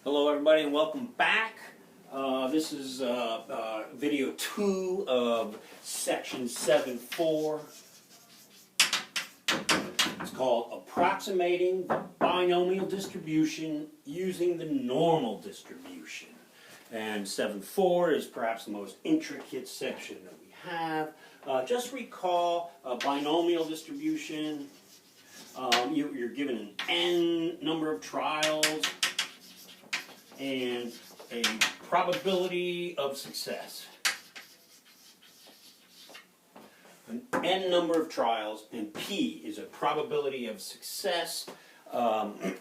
Hello everybody and welcome back. This is video 2 of section 7.4. It's called Approximating the Binomial Distribution Using the Normal Distribution. And 7.4 is perhaps the most intricate section that we have. Just recall a binomial distribution. You're given an n number of trials and a probability of success. An n number of trials, and p is a probability of success. And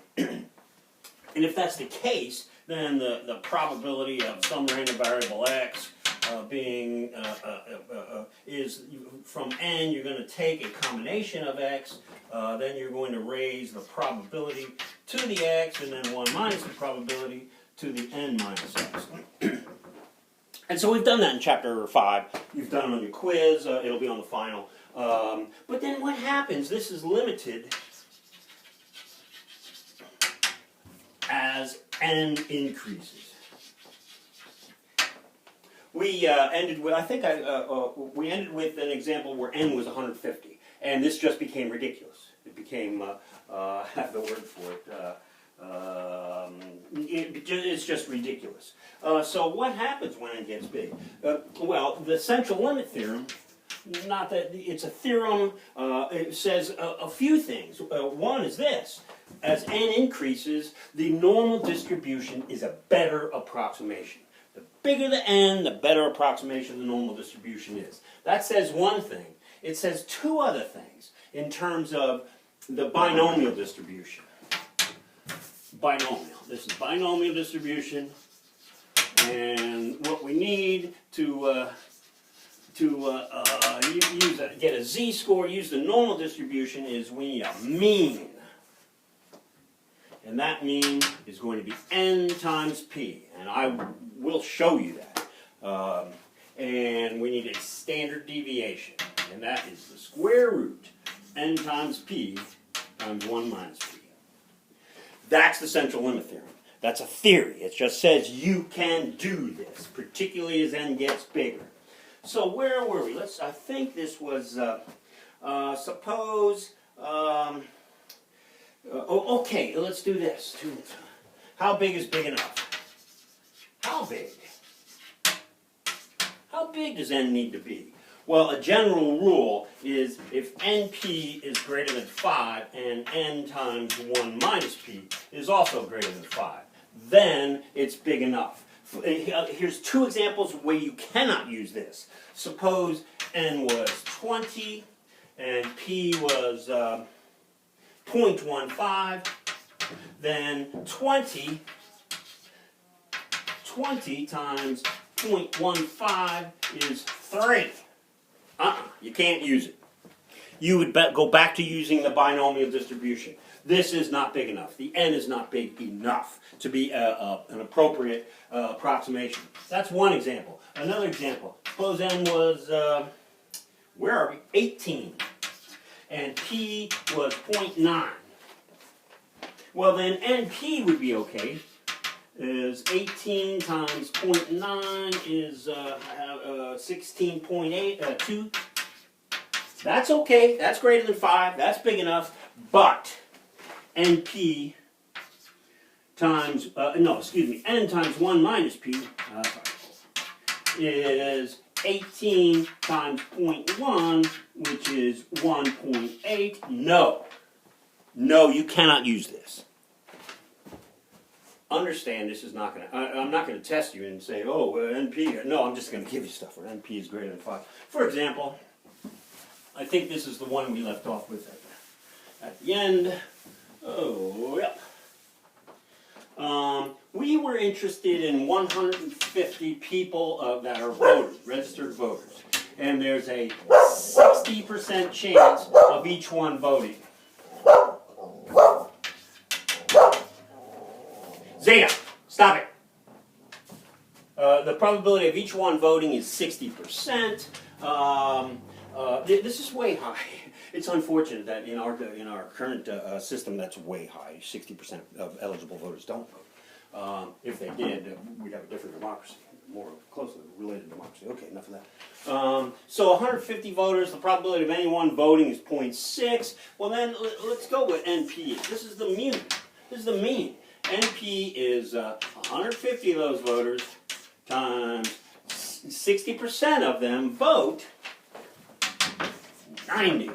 if that's the case, then the probability of some random variable x being is from n, you're going to take a combination of x, then you're going to raise the probability to the x, and then 1 minus the probability to the n minus x. And so we've done that in chapter 5. You've done it on your quiz. It'll be on the final. But then what happens? This is limited as n increases. We ended with, we ended with an example where n was 150, and this just became ridiculous. It became, I have the word for it. It's just ridiculous. So what happens when n gets big? Well, the Central Limit Theorem, not that it's a theorem, it says a few things. One is this: as n increases, the normal distribution is a better approximation. The bigger the n, the better approximation of the normal distribution is. That says one thing. It says two other things in terms of the binomial distribution. Binomial. This is binomial distribution, and what we need to get a z-score, use the normal distribution, is we need a mean. And that mean is going to be n times p, and I will show you that. And we need a standard deviation, and that is the square root n times p times 1 minus p. That's the Central Limit Theorem. That's a theory. It just says you can do this, particularly as n gets bigger. So where were we? I think this was, suppose, okay, let's do this. How big is big enough? How big? How big does n need to be? Well, a general rule is if np is greater than 5 and n times 1 minus p is also greater than 5, then it's big enough. Here's two examples where you cannot use this. Suppose n was 20 and p was 0.15, then 20 times 0.15 is 3. You can't use it. You would go back to using the binomial distribution. This is not big enough. The n is not big enough to be an appropriate approximation. That's one example. Another example. Suppose n was, where are we? 18. And p was 0.9. Well, then np would be okay. Is 18 times 0.9 is 16.2. That's okay. That's greater than 5. That's big enough. But np times, n times 1 minus p is 18 times 0.1, which is 1.8. No. No, you cannot use this. Understand, this is not going to, I'm not going to test you and say, oh, NP, no, I'm just going to give you stuff where NP is greater than 5. For example, I think this is the one we left off with at the end. Oh, yep. We were interested in 150 people that are voters, registered voters. And there's a 60% chance of each one voting. Zeta, stop it. The probability of each one voting is 60%. This is way high. It's unfortunate that in our current system that's way high. 60% of eligible voters don't vote. If they did, we'd have a different democracy, more closely related democracy. Okay, enough of that. So 150 voters, the probability of anyone voting is 0.6. Well then, let's go with NP. This is the mean. This is the mean. NP is 150 of those voters times 60% of them vote 90.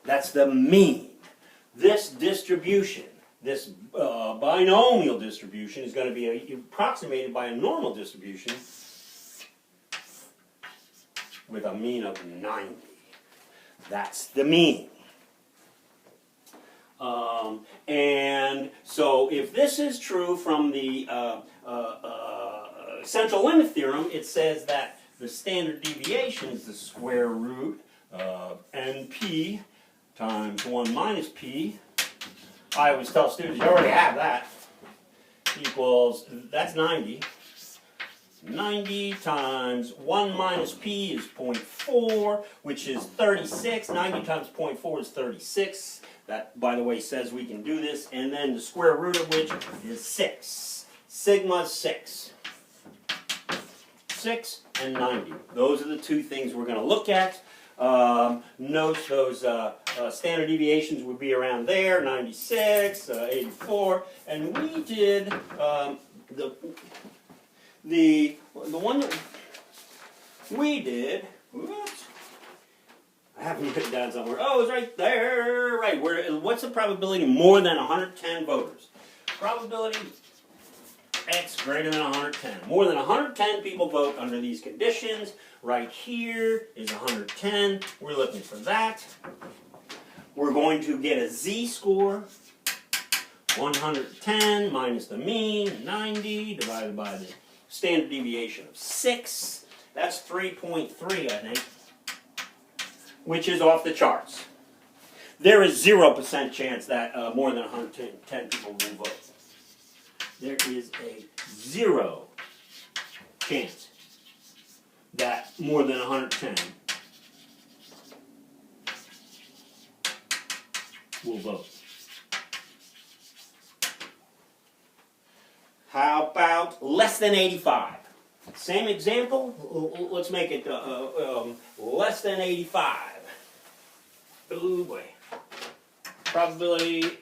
That's the mean. This distribution, this binomial distribution, is going to be approximated by a normal distribution with a mean of 90. That's the mean. And so if this is true from the Central Limit Theorem, it says that the standard deviation is the square root of NP times 1 minus P. I always tell students, you already have that, equals, that's 90. 90 times 1 minus P is 0.4, which is 36. 90 times 0.4 is 36. That, by the way, says we can do this. And then the square root of which is 6. Sigma 6. 6 and 90. Those are the two things we're going to look at. Note those standard deviations would be around there, 96, 84. And we did the one that we did, whoops, I have it written down somewhere. Oh, it's right there, right. What's the probability more than 110 voters? Probability X greater than 110. More than 110 people vote under these conditions. Right here is 110. We're looking for that. We're going to get a z-score. 110 minus the mean, 90, divided by the standard deviation of 6. That's 3.3, I think, which is off the charts. There is 0% chance that more than 110 people will vote. There is a 0 chance that more than 110 will vote. How about less than 85? Same example. Let's make it less than 85. Oh boy. Probability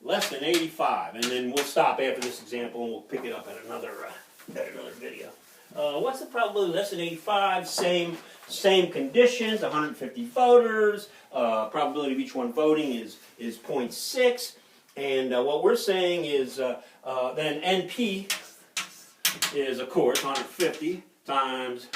less than 85. And then we'll stop after this example and we'll pick it up at another video. What's the probability less than 85? Same conditions, 150 voters. Probability of each one voting is 0.6. And what we're saying is then NP is, of course, 150 times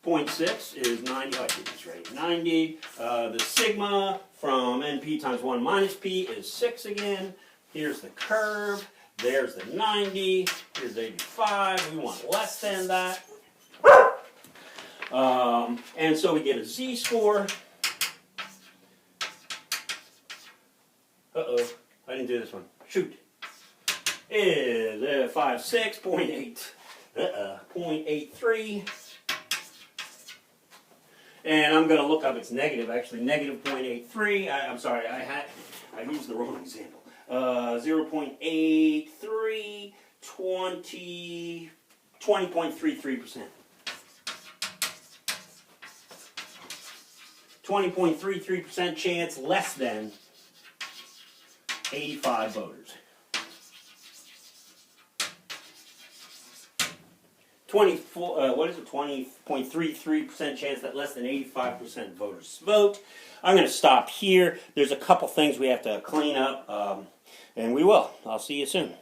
0.6 is 90. Oh, I did this right. 90. The sigma from NP times 1 minus P is 6 again. Here's the curve. There's the 90. Here's 85. We want less than that. And so we get a z-score. Uh-oh. I didn't do this one. Shoot. Is 56.8. 0.83. And I'm going to look up its negative, actually, negative 0.83. I'm sorry, I used the wrong example. 0.83, 20.33%. 20.33% chance less than 85 voters. 20.33% chance that less than 85% voters vote. I'm going to stop here. There's a couple things we have to clean up, and we will. I'll see you soon.